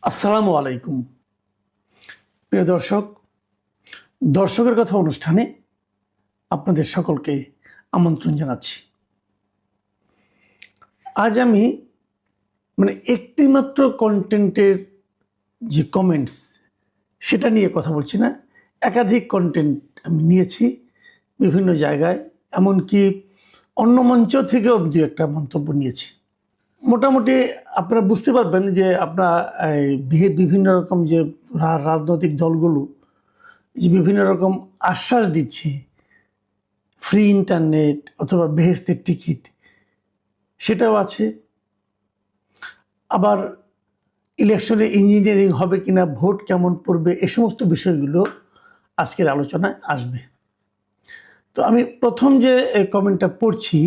আসসালামু আলাইকুম প্রিয় দর্শক, দর্শকের কথা অনুষ্ঠানে আপনাদের সকলকে আমন্ত্রণ জানাচ্ছি। আজ আমি একটিমাত্র কন্টেন্টের যে কমেন্টস সেটা নিয়ে কথা বলছি না, একাধিক কন্টেন্ট আমি নিয়েছি বিভিন্ন জায়গায়, এমনকি অন্য মঞ্চ থেকেও দু একটা মন্তব্য নিয়েছি। মোটামুটি আপনারা বুঝতে পারবেন যে আপনার বিভিন্ন রকম যে রাজনৈতিক দলগুলো যে বিভিন্ন রকম আশ্বাস দিচ্ছে, ফ্রি ইন্টারনেট অথবা বেহেশতের টিকিট, সেটাও আছে। আবার ইলেকশনে ইঞ্জিনিয়ারিং হবে কিনা, ভোট কেমন পড়বে, এ সমস্ত বিষয়গুলো আজকের আলোচনায় আসবে। তো আমি প্রথম যে কমেন্টটা পড়ছি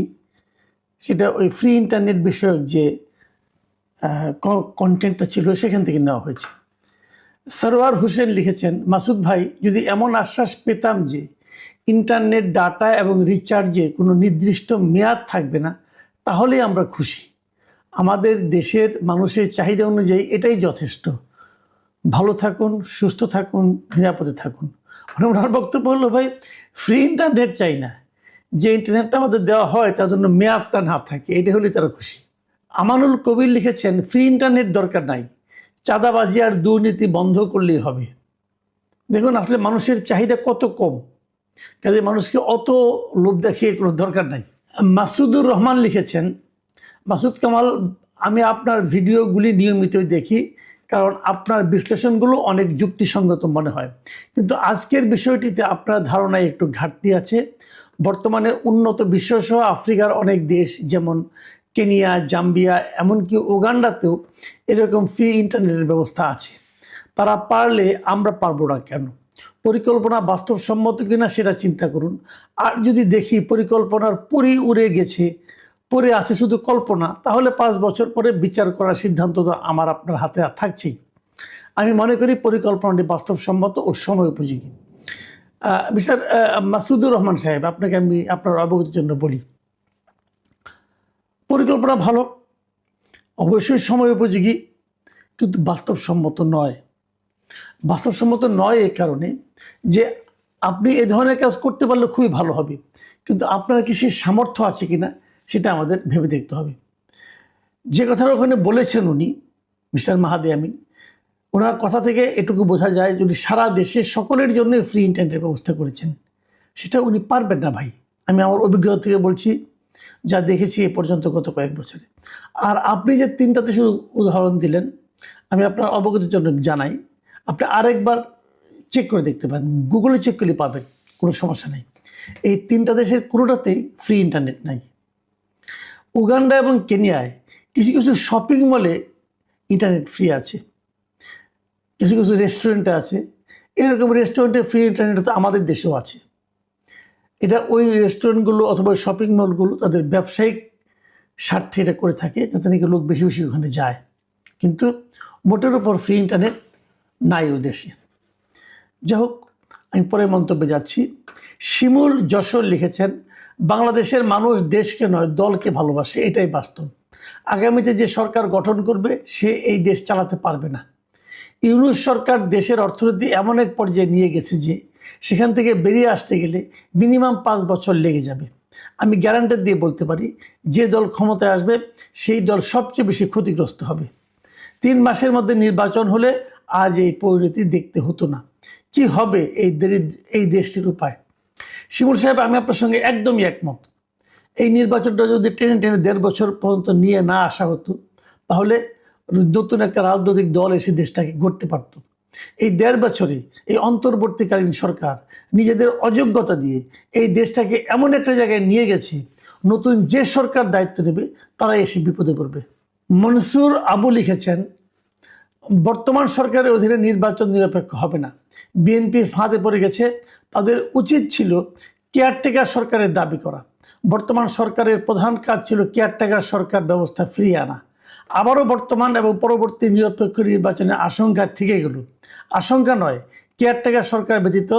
সেটা ওই ফ্রি ইন্টারনেট বিষয়ক যে কন্টেন্টটা ছিল সেখান থেকে নেওয়া হয়েছে। সরওয়ার হোসেন লিখেছেন, মাসুদ ভাই, যদি এমন আশ্বাস পেতাম যে ইন্টারনেট ডাটা এবং রিচার্জে কোনো নির্দিষ্ট মেয়াদ থাকবে না, তাহলেই আমরা খুশি। আমাদের দেশের মানুষের চাহিদা অনুযায়ী এটাই যথেষ্ট। ভালো থাকুন, সুস্থ থাকুন, নিরাপদে থাকুন। ওনার বক্তব্য হলো, ভাই, ফ্রি ইন্টারনেট চাই না, যে ইন্টারনেটটা আমাদের দেওয়া হয় তার জন্য মেয়াদটা না থাকে, এটা হলেই তারা খুশি। আমানুল কবির লিখেছেন, ফ্রি ইন্টারনেট দরকার নাই, চাঁদাবাজি আর দুর্নীতি বন্ধ করলেই হবে। দেখুন আসলে মানুষের চাহিদা কত কম, কাজে মানুষকে অত লোভ দেখিয়ে কোনো দরকার নাই। মাসুদুর রহমান লিখেছেন, মাসুদ কামাল, আমি আপনার ভিডিওগুলি নিয়মিতই দেখি, কারণ আপনার বিশ্লেষণগুলো অনেক যুক্তিসঙ্গত মনে হয়, কিন্তু আজকের বিষয়টিতে আপনার ধারণায় একটু ঘাটতি আছে। বর্তমানে উন্নত বিশ্বসহ আফ্রিকার অনেক দেশ যেমন কেনিয়া, জাম্বিয়া, এমনকি উগান্ডাতেও এরকম ফ্রি ইন্টারনেটের ব্যবস্থা আছে। তারা পারলে আমরা পারবো না কেন? পরিকল্পনা বাস্তবসম্মত কিনা সেটা চিন্তা করুন। আর যদি দেখি পরিকল্পনার পরই উড়ে গেছে, পরে আছে শুধু কল্পনা, তাহলে 5 বছর পরে বিচার করার সিদ্ধান্ত তো আমার আপনার হাতে থাকছেই। আমি মনে করি পরিকল্পনাটি বাস্তবসম্মত ও সময় উপযোগী। মিস্টার মাসুদুর রহমান সাহেব, আপনাকে আমি আপনার অবগতির জন্য বলি, পরিকল্পনা ভালো, অবশ্যই সময় উপযোগী, কিন্তু বাস্তবসম্মত নয়। বাস্তবসম্মত নয় এই কারণে যে আপনি এ ধরনের কাজ করতে পারলে খুবই ভালো হবে, কিন্তু আপনার কি সেই সামর্থ্য আছে কিনা সেটা আমাদের ভেবে দেখতে হবে। যে কথাটা ওখানে বলেছেন উনি, মিস্টার মাহাদি আমিন, ওনার কথা থেকে এটুকু বোঝা যায় যদি সারা দেশে সকলের জন্য ফ্রি ইন্টারনেটের ব্যবস্থা করেছেন, সেটা উনি পারবেন না ভাই। আমি আমার অভিজ্ঞতা থেকে বলছি, যা দেখেছি এ পর্যন্ত গত কয়েক বছরে। আর আপনি যে 3টা দেশের উদাহরণ দিলেন, আমি আপনার অবগতির জন্য জানাই, আপনি আরেকবার চেক করে দেখতে পারেন, গুগলে চেক করলে পাবেন, কোনো সমস্যা নেই। এই 3টা দেশের কোনোটাতেই ফ্রি ইন্টারনেট নাই। উগান্ডা এবং কেনিয়ায় কিছু কিছু শপিং মলে ইন্টারনেট ফ্রি আছে, কিছু কিছু রেস্টুরেন্টে আছে। এরকম রেস্টুরেন্টে ফ্রি ইন্টারনেট তো আমাদের দেশেও আছে। এটা ওই রেস্টুরেন্টগুলো অথবা শপিং মলগুলো তাদের ব্যবসায়িক স্বার্থে এটা করে থাকে, যাতে নাকি লোক বেশি বেশি ওখানে যায়, কিন্তু মোটের উপর ফ্রি ইন্টারনেট নাই ওই দেশে। যাই হোক, আমি পরে মন্তব্যে যাচ্ছি। শিমুল যশোর লিখেছেন, বাংলাদেশের মানুষ দেশকে নয় দলকে ভালোবাসে, এটাই বাস্তব। আগামীতে যে সরকার গঠন করবে সে এই দেশ চালাতে পারবে না। ইউনূস সরকার দেশের অর্থনীতি এমন এক পর্যায়ে নিয়ে গেছে যে সেখান থেকে বেরিয়ে আসতে গেলে মিনিমাম 5 বছর লেগে যাবে। আমি গ্যারান্টি দিয়ে বলতে পারি, যে দল ক্ষমতায় আসবে সেই দল সবচেয়ে বেশি ক্ষতিগ্রস্ত হবে। 3 মাসের মধ্যে নির্বাচন হলে আজ এই পরিণতি দেখতে হতো না। কি হবে এই দেশটির উপায়? শিমুল সাহেব, আমি আপনার সঙ্গে একদমই একমত। এই নির্বাচনটা যদি টেনে টেনে 1.5 বছর পর্যন্ত নিয়ে না আসা হতো, তাহলে নতুন একটা রাজনৈতিক দল এসে দেশটাকে গড়তে পারত। এই 1.5 বছরে এই অন্তর্বর্তীকালীন সরকার নিজেদের অযোগ্যতা দিয়ে এই দেশটাকে এমন একটা জায়গায় নিয়ে গেছে, নতুন যে সরকার দায়িত্ব নেবে তারা এসে বিপদে পড়বে। মনসুর আবু লিখেছেন, বর্তমান সরকারের অধীনে নির্বাচন নিরপেক্ষ হবে না। বিএনপির ফাঁদে পড়ে গেছে। তাদের উচিত ছিল কেয়ারটেকার সরকারের দাবি করা। বর্তমান সরকারের প্রধান কাজ ছিল কেয়ারটেকার সরকার ব্যবস্থা ফিরিয়ে আনা। আবারও বর্তমান এবং পরবর্তী নিরপেক্ষ নির্বাচনের আশঙ্কা থেকে গেল। আশঙ্কা নয়, কেয়ারটেকার সরকার ব্যতীত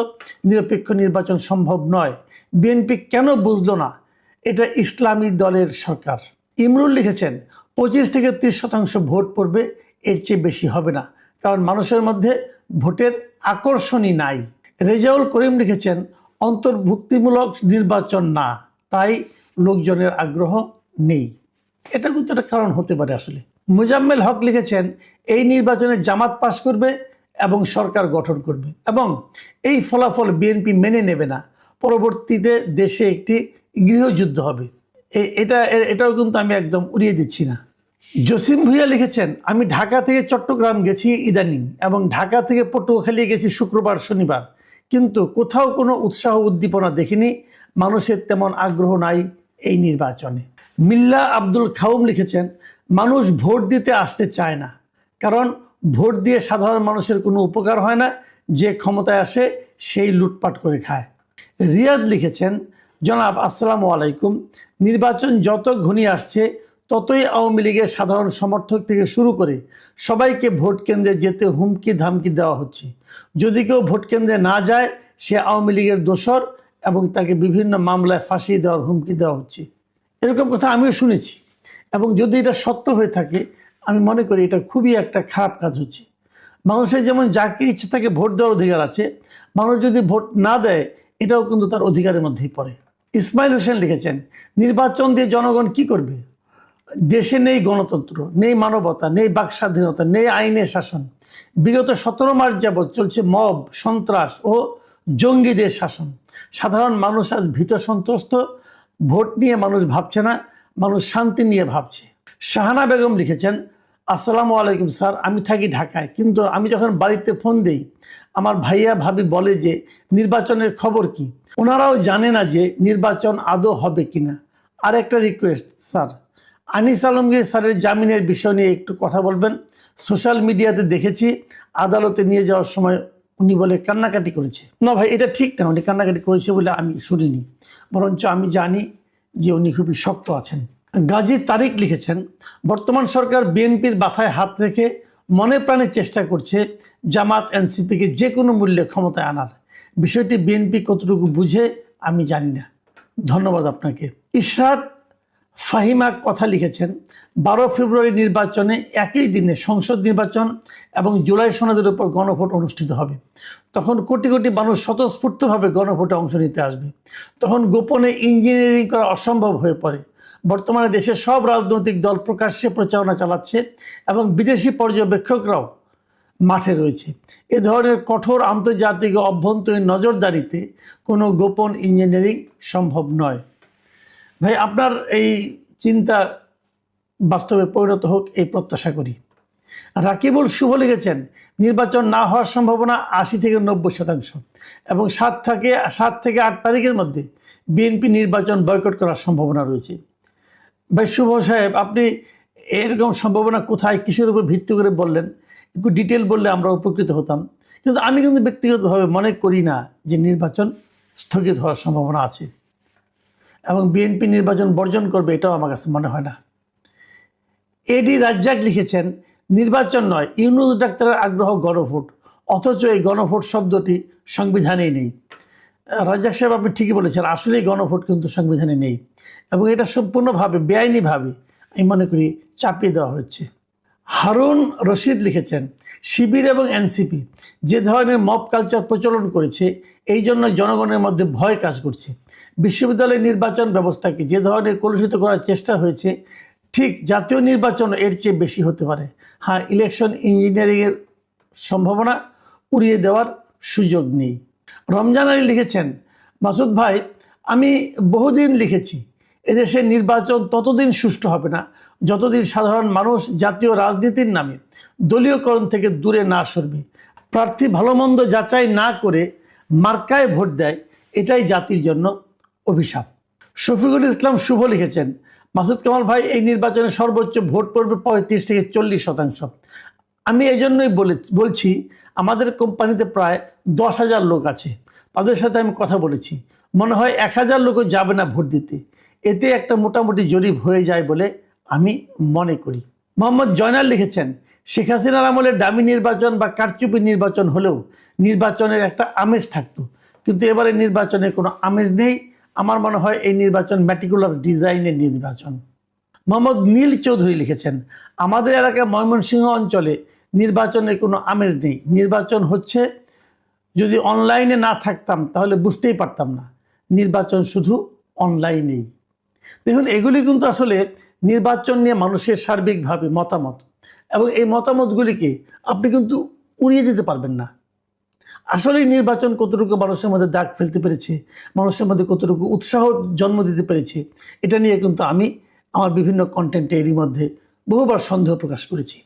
নিরপেক্ষ নির্বাচন সম্ভব নয়। বিএনপি কেন বুঝলো না এটা ইসলামী দলের সরকার? ইমরুল লিখেছেন, 25 থেকে 30% ভোট পড়বে, এর চেয়ে বেশি হবে না। কারণ মানুষের মধ্যে ভোটের আকর্ষণই নাই। রেজাউল করিম লিখেছেন অন্তর্ভুক্তিমূলক নির্বাচন না, তাই লোকজনের আগ্রহ নেই। এটা কিন্তু একটা কারণ হতে পারে আসলে। মুজাম্মেল হক লিখেছেন এই নির্বাচনে জামাত পাশ করবে এবং সরকার গঠন করবে এবং এই ফলাফল বিএনপি মেনে নেবে না, পরবর্তীতে দেশে একটি গৃহযুদ্ধ হবে। এটাও কিন্তু আমি একদম উড়িয়ে দিচ্ছি না। জসিম ভুইয়া লিখেছেন আমি ঢাকা থেকে চট্টগ্রাম গেছি ইদানিং এবং ঢাকা থেকে পটুয়াখালী গেছি শুক্রবার শনিবার, কিন্তু কোথাও কোনো উৎসাহ উদ্দীপনা দেখিনি, মানুষের তেমন আগ্রহ নাই এই নির্বাচনে। মিল্লা আব্দুল খাউম লিখেছেন মানুষ ভোট দিতে আসতে চায় না, কারণ ভোট দিয়ে সাধারণ মানুষের কোনো উপকার হয় না, যে ক্ষমতায় আসে সেই লুটপাট করে খায়। রিয়াদ লিখেছেন জনাব আসসালামু আলাইকুম, নির্বাচন যত ঘনিয়ে আসছে ততই আওয়ামী লীগের সাধারণ সমর্থক থেকে শুরু করে সবাইকে ভোট কেন্দ্রে যেতে হুমকি ধামকি দেওয়া হচ্ছে। যদি কেউ ভোট কেন্দ্রে না যায় সে আওয়ামী লীগের দোসর এবং তাকে বিভিন্ন মামলায় ফাঁসিয়ে দেওয়ার হুমকি দেওয়া হচ্ছে। এরকম কথা আমিও শুনেছি এবং যদি এটা সত্য হয়ে থাকে আমি মনে করি এটা খুবই একটা খারাপ কাজ হচ্ছে। মানুষের যেমন যাকে ইচ্ছে তাকে ভোট দেওয়ার অধিকার আছে, মানুষ যদি ভোট না দেয় এটাও কিন্তু তার অধিকারের মধ্যেই পড়ে। ইসমাইল হোসেন লিখেছেন নির্বাচন দিয়ে জনগণ কি করবে? দেশে নেই গণতন্ত্র, নেই মানবতা, নেই বাক স্বাধীনতা, নেই আইনের শাসন। বিগত 17 মাস যাবৎ চলছে মব, সন্ত্রাস ও জঙ্গিদের শাসন। সাধারণ মানুষ আজ ভীত সন্ত্রস্ত। ভোট নিয়ে মানুষ ভাবছে না, মানুষ শান্তি নিয়ে ভাবছে। শাহানা বেগম লিখেছেন আসসালামু আলাইকুম স্যার, আমি থাকি ঢাকায়, কিন্তু আমি যখন বাড়িতে ফোন দেই আমার ভাইয়া ভাবি বলে যে নির্বাচনের খবর কি। ওনারাও জানে না যে নির্বাচন আদৌ হবে কিনা। আর একটা রিকোয়েস্ট স্যার, আনিস আলমগীর স্যারের জামিনের বিষয় নিয়ে একটু কথা বলবেন। সোশ্যাল মিডিয়াতে দেখেছি আদালতে নিয়ে যাওয়ার সময় উনি বলে কান্নাকাটি করেছে। না ভাই, এটা ঠিক না, উনি কান্নাকাটি করেছে বলে আমি শুনিনি, বরঞ্চ আমি জানি যে উনি খুবই শক্ত আছেন। গাজী তারিক লিখেছেন বর্তমান সরকার বিএনপির মাথায় হাত রেখে মনে প্রাণে চেষ্টা করছে জামাত এনসিপিকে যে কোনো মূল্যে ক্ষমতায় আনার। বিষয়টি বিএনপি কতটুকু বুঝে আমি জানি না। ধন্যবাদ আপনাকে। ইশরাত ফাহিমা কথা লিখেছেন 12 ফেব্রুয়ারি নির্বাচনে একই দিনে সংসদ নির্বাচন এবং জুলাই সনদের উপর গণভোট অনুষ্ঠিত হবে। তখন কোটি কোটি মানুষ স্বতঃস্ফূর্তভাবে গণভোটে অংশ নিতে আসবে। তখন গোপনে ইঞ্জিনিয়ারিং করা অসম্ভব হয়ে পড়ে। বর্তমানে দেশের সব রাজনৈতিক দল প্রকাশ্যে প্রচারণা চালাচ্ছে এবং বিদেশি পর্যবেক্ষকরাও মাঠে রয়েছে। এ ধরনের কঠোর আন্তর্জাতিক ও অভ্যন্তরীণ নজরদারিতে কোনো গোপন ইঞ্জিনিয়ারিং সম্ভব নয়। ভাই, আপনার এই চিন্তা বাস্তবে পরিণত হোক এই প্রত্যাশা করি। রাকিবুল শুভ লিখেছেন নির্বাচন না হওয়ার সম্ভাবনা 80 থেকে 90% এবং 7 থেকে 8 তারিখের মধ্যে বিএনপি নির্বাচন বয়কট করার সম্ভাবনা রয়েছে। ভাই শুভ সাহেব, আপনি এরকম সম্ভাবনা কোথায়, কিসের উপর ভিত্তি করে বললেন? একটু ডিটেল বললে আমরা উপকৃত হতাম। কিন্তু আমি কিন্তু ব্যক্তিগতভাবে মনে করি না যে নির্বাচন স্থগিত হওয়ার সম্ভাবনা আছে এবং বিএনপি নির্বাচন বর্জন করবে, এটাও আমার কাছে মনে হয় না। এডি রাজ্জাক লিখেছেন নির্বাচন নয়, ইউনূস ডাক্তারের আগ্রহ গণভোট, অথচ এই গণভোট শব্দটি সংবিধানেই নেই। রাজ্জাক সাহেব, আপনি ঠিকই বলেছেন, আসলেই গণভোট কিন্তু সংবিধানে নেই এবং এটা সম্পূর্ণভাবে বেআইনিভাবে আমি মনে করি চাপিয়ে দেওয়া হচ্ছে। হারুন রশিদ লিখেছেন শিবির এবং এনসিপি যে ধরনের মব কালচার প্রচলন করেছে এই জন্য জনগণের মধ্যে ভয় কাজ করছে। বিশ্ববিদ্যালয় নির্বাচন ব্যবস্থাকে যে ধরনের কলুষিত করার চেষ্টা হয়েছে, ঠিক জাতীয় নির্বাচন এর চেয়ে বেশি হতে পারে। হ্যাঁ, ইলেকশন ইঞ্জিনিয়ারিংয়ের সম্ভাবনা উড়িয়ে দেওয়ার সুযোগ নেই। রমজান আলী লিখেছেন মাসুদ ভাই, আমি বহুদিন লিখেছি এদেশের নির্বাচন ততদিন সুষ্ঠু হবে না যতদিন সাধারণ মানুষ জাতীয় রাজনীতির নামে দলীয়করণ থেকে দূরে না সরবে। প্রার্থী ভালো মন্দ যাচাই না করে মার্কায় ভোট দেয়, এটাই জাতির জন্য অভিশাপ। শফিকুল ইসলাম শুভ লিখেছেন মাসুদ কামাল ভাই, এই নির্বাচনে সর্বোচ্চ ভোট পড়বে 35 থেকে 40%। আমি এই জন্যই বলছি আমাদের কোম্পানিতে প্রায় 10,000 লোক আছে, তাদের সাথে আমি কথা বলেছি, মনে হয় 1,000 লোকও যাবে না ভোট দিতে। এতে একটা মোটামুটি জরিপ হয়ে যায় বলে আমি মনে করি। মোহাম্মদ জয়নাল লিখেছেন শেখ হাসিনার আমলে ডামি নির্বাচন বা কারচুপি নির্বাচন হলেও নির্বাচনের একটা আমেজ থাকতো, কিন্তু এবারে নির্বাচনের কোনো আমেজ নেই। আমার মনে হয় এই নির্বাচন ম্যাটিকুলার ডিজাইনের নির্বাচন। মোহাম্মদ নীল চৌধুরী লিখেছেন আমাদের এলাকায় ময়মনসিংহ অঞ্চলে নির্বাচনের কোনো আমেজ নেই। নির্বাচন হচ্ছে, যদি অনলাইনে না থাকতাম তাহলে বুঝতেই পারতাম না নির্বাচন শুধু অনলাইনেই। দেখুন, এগুলি কিন্তু আসলে নির্বাচন নিয়ে মানুষের সার্বিকভাবে মতামত, এবং এই মতামতগুলিকে আপনি কিন্তু উড়িয়ে দিতে পারবেন না। আসলে নির্বাচন কতটুকু মানুষের মধ্যে দাগ ফেলতে পেরেছে, মানুষের মধ্যে কতটুকু উৎসাহ জন্ম দিতে পেরেছে, এটা নিয়ে কিন্তু আমি আমার বিভিন্ন কন্টেন্টে এরই মধ্যে বহুবার সন্দেহ প্রকাশ করেছি।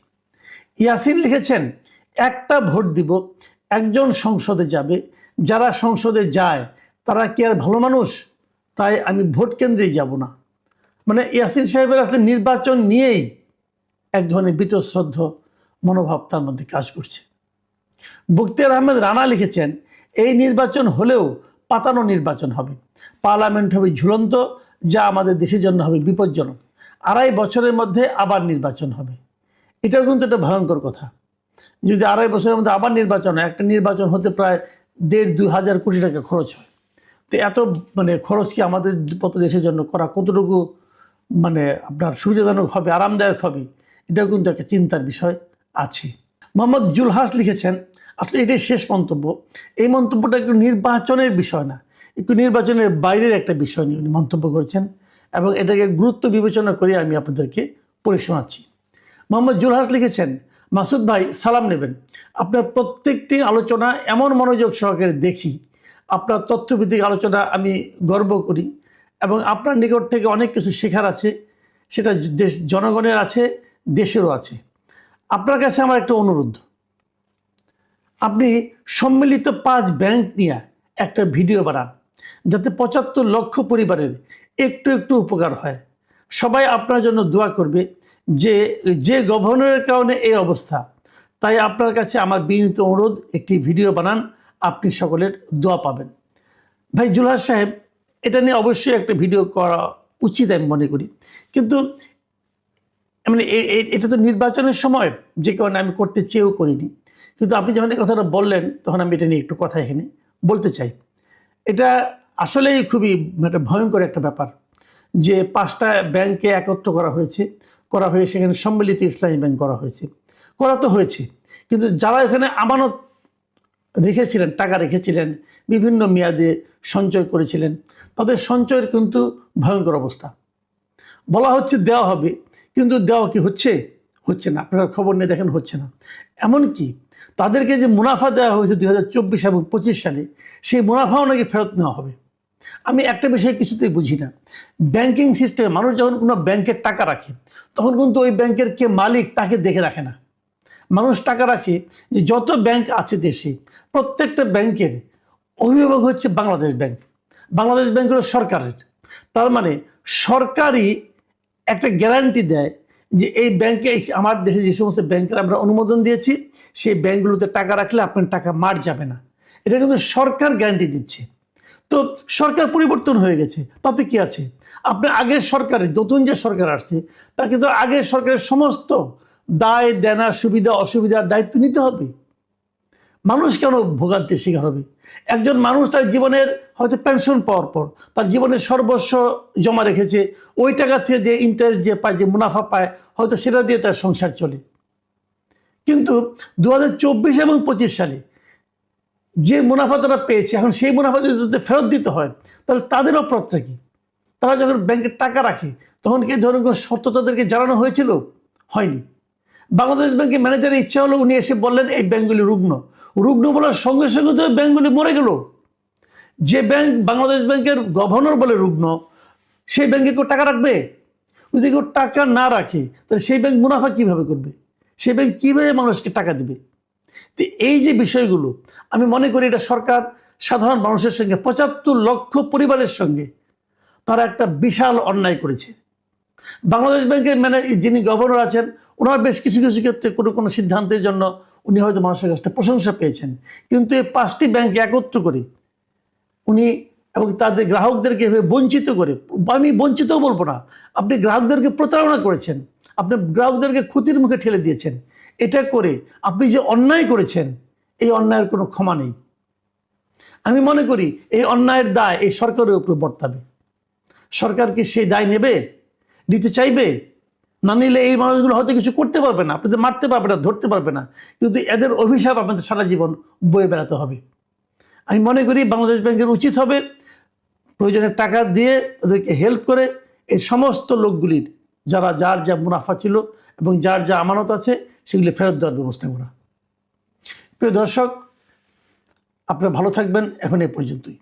ইয়াসিন লিখেছেন, একটা ভোট দিব, একজন সংসদে যাবে, যারা সংসদে যায় তারা কি আর ভালো মানুষ? তাই আমি ভোট কেন্দ্রেই যাব না। মানে ইয়াসিন সাহেবের আসলে নির্বাচন নিয়েই এক ধরনের বীতশ্রদ্ধ মনোভাব তার মধ্যে কাজ করছে। বখতিয়ার আহমেদ রানা লিখেছেন, এই নির্বাচন হলেও পাতানো নির্বাচন হবে, পার্লামেন্ট হবে ঝুলন্ত, যা আমাদের দেশের জন্য হবে বিপজ্জনক। 2.5 বছরের মধ্যে আবার নির্বাচন হবে। এটাও কিন্তু একটা ভয়ঙ্কর কথা। যদি 2.5 বছরের মধ্যে আবার নির্বাচন হয়, একটা নির্বাচন হতে প্রায় 1.5-2 হাজার কোটি টাকা খরচ হয়। তো এত খরচ কি আমাদের মতো দেশের জন্য করা কতটুকু আপনার সুবিধাজনক হবে, আরামদায়ক হবে, এটাও কিন্তু একটা চিন্তার বিষয় আছে। মোহাম্মদ জুলহাস লিখেছেন, আসলে এটাই শেষ মন্তব্য। এই মন্তব্যটা একটু নির্বাচনের বিষয় না, একটু নির্বাচনের বাইরের একটা বিষয় নিয়ে উনি মন্তব্য করেছেন, এবং এটাকে গুরুত্ব বিবেচনা করে আমি আপনাদেরকে পড়ে শোনাচ্ছি। মোহাম্মদ জুলহাস লিখেছেন, মাসুদ ভাই সালাম নেবেন, আপনার প্রত্যেকটি আলোচনা এমন মনোযোগ সহকারে দেখি, আপনার তথ্যভিত্তিক আলোচনা আমি গর্ব করি, এবং আপনার নিকট থেকে অনেক কিছু শেখার আছে, সেটা জনগণের আছে, দেশেরও আছে। আপনার কাছে আমার একটা অনুরোধ, আপনি সম্মিলিত 5 ব্যাংক নিয়ে একটা ভিডিও বানান, যাতে 75 লক্ষ পরিবারের একটু একটু উপকার হয়। সবাই আপনার জন্য দোয়া করবে, যে গভর্নরের কারণে এই অবস্থা। তাই আপনার কাছে আমার বিনীত অনুরোধ, একটি ভিডিও বানান, আপনি সকলের দোয়া পাবেন। ভাই জুলহাস সাহেব, এটা নিয়ে অবশ্যই একটা ভিডিও করা উচিত আমি মনে করি, কিন্তু এটা তো নির্বাচনের সময়, যে কারণে আমি করতে চেয়েও করিনি। কিন্তু আপনি যখন এই কথাটা বললেন, তখন আমি এটা নিয়ে একটু কথা এখানে বলতে চাই। এটা আসলেই খুবই একটা ভয়ঙ্কর একটা ব্যাপার, যে 5টা ব্যাংকে একত্র করা হয়ে সেখানে সম্মিলিত ইসলামী ব্যাংক করা তো হয়েছে, কিন্তু যারা এখানে আমানত রেখেছিলেন, টাকা রেখেছিলেন, বিভিন্ন মেয়াদে সঞ্চয় করেছিলেন, তাদের সঞ্চয়ের কিন্তু ভয়ঙ্কর অবস্থা। বলা হচ্ছে দেওয়া হবে, কিন্তু দেওয়া কি হচ্ছে না। আপনারা খবর নিয়ে দেখেন, হচ্ছে না। এমনকি তাদেরকে যে মুনাফা দেওয়া হয়েছে 2024 এবং 25 সালে, সেই মুনাফাও নাকি ফেরত নেওয়া হবে। আমি একটা বিষয় কিছুতেই বুঝি না, ব্যাংকিং সিস্টেমে মানুষ যখন কোনো ব্যাংকের টাকা রাখে, তখন কিন্তু ওই ব্যাংকের কে মালিক তাকে দেখে রাখে না। মানুষ টাকা রাখে, যে যত ব্যাংক আছে দেশে, প্রত্যেকটা ব্যাংকের অভিভাবক হচ্ছে বাংলাদেশ ব্যাংক। বাংলাদেশ ব্যাংক হলো সরকারের। তার মানে সরকারই একটা গ্যারান্টি দেয় যে এই ব্যাংকে, আমার দেশে যে সমস্ত ব্যাংকের আমরা অনুমোদন দিয়েছি, সেই ব্যাংকগুলোতে টাকা রাখলে আপনার টাকা মার যাবে না। এটা কিন্তু সরকার গ্যারান্টি দিচ্ছে। তো সরকার পরিবর্তন হয়ে গেছে, তাতে কি আছে? আপনার আগের সরকারের, নতুন যে সরকার আসছে, তাকে তো আগের সরকারের সমস্ত দায় দেনা, সুবিধা অসুবিধার দায়িত্ব নিতে হবে। মানুষ কেন ভোগান্তির শিকার হবে? একজন মানুষ তার জীবনের হয়তো পেনশন পাওয়ার পর তার জীবনের সর্বস্ব জমা রেখেছে, ওই টাকা থেকে যে ইন্টারেস্ট যে পায়, যে মুনাফা পায়, হয়তো সেটা দিয়ে তার সংসার চলে। কিন্তু 2024 এবং 25 সালে যে মুনাফা তারা পেয়েছে, এখন সেই মুনাফা যদি তাদের ফেরত দিতে হয়, তাহলে তাদের অপরাধটা কি? তারা যখন ব্যাংকের টাকা রাখে, তখন কি ধরনের কোনো শর্ত তাদেরকে জানানো হয়েছিল? হয়নি। বাংলাদেশ ব্যাংকের ম্যানেজারের ইচ্ছা হলো, উনি এসে বললেন এই ব্যাংকগুলি রুগ্ন বলার সঙ্গে সঙ্গে তো ব্যাংকগুলি মরে গেল। যে ব্যাংক বাংলাদেশ ব্যাংকের গভর্নর বলে রুগ্ন, সেই ব্যাংকে কেউ টাকা রাখবে? যদি কেউ টাকা না রাখে, তাহলে সেই ব্যাংক মুনাফা কিভাবে করবে? সেই ব্যাংক কীভাবে মানুষকে টাকা দেবে? তো এই যে বিষয়গুলো, আমি মনে করি এটা সরকার সাধারণ মানুষের সঙ্গে, 75 লক্ষ পরিবারের সঙ্গে তারা একটা বিশাল অন্যায় করেছে। বাংলাদেশ ব্যাংকের যিনি গভর্নর আছেন, ওনার বেশ কিছু কিছু ক্ষেত্রে কোনো সিদ্ধান্তের জন্য উনি হয়তো মানুষের কাছ থেকে প্রশংসা পেয়েছেন, কিন্তু এই 5টি ব্যাংকে একত্র করে উনি এবং তাদের গ্রাহকদেরকে বঞ্চিত করে, আমি বঞ্চিতও বলবো না, আপনি গ্রাহকদেরকে প্রতারণা করেছেন, আপনি গ্রাহকদেরকে ক্ষতির মুখে ঠেলে দিয়েছেন। এটা করে আপনি যে অন্যায় করেছেন, এই অন্যায়ের কোনো ক্ষমা নেই। আমি মনে করি এই অন্যায়ের দায় এই সরকারের উপর বর্তাবে। সরকার কি সেই দায় নিতে চাইবে? না নিলে এই মানুষগুলো হয়তো কিছু করতে পারবে না, আপনাদের মারতে পারবে না, ধরতে পারবে না, কিন্তু এদের অভিশাপ আপনাদের সারা জীবন বয়ে বেড়াতে হবে। আমি মনে করি বাংলাদেশ ব্যাংকের উচিত হবে প্রয়োজনে টাকা দিয়ে তাদেরকে হেল্প করে এই সমস্ত লোকগুলির যারা যার যা মুনাফা ছিল এবং যার যা আমানত আছে সেগুলি ফেরত দেওয়ার ব্যবস্থা করা। প্রিয় দর্শক, আপনারা ভালো থাকবেন। এখন এ পর্যন্তই।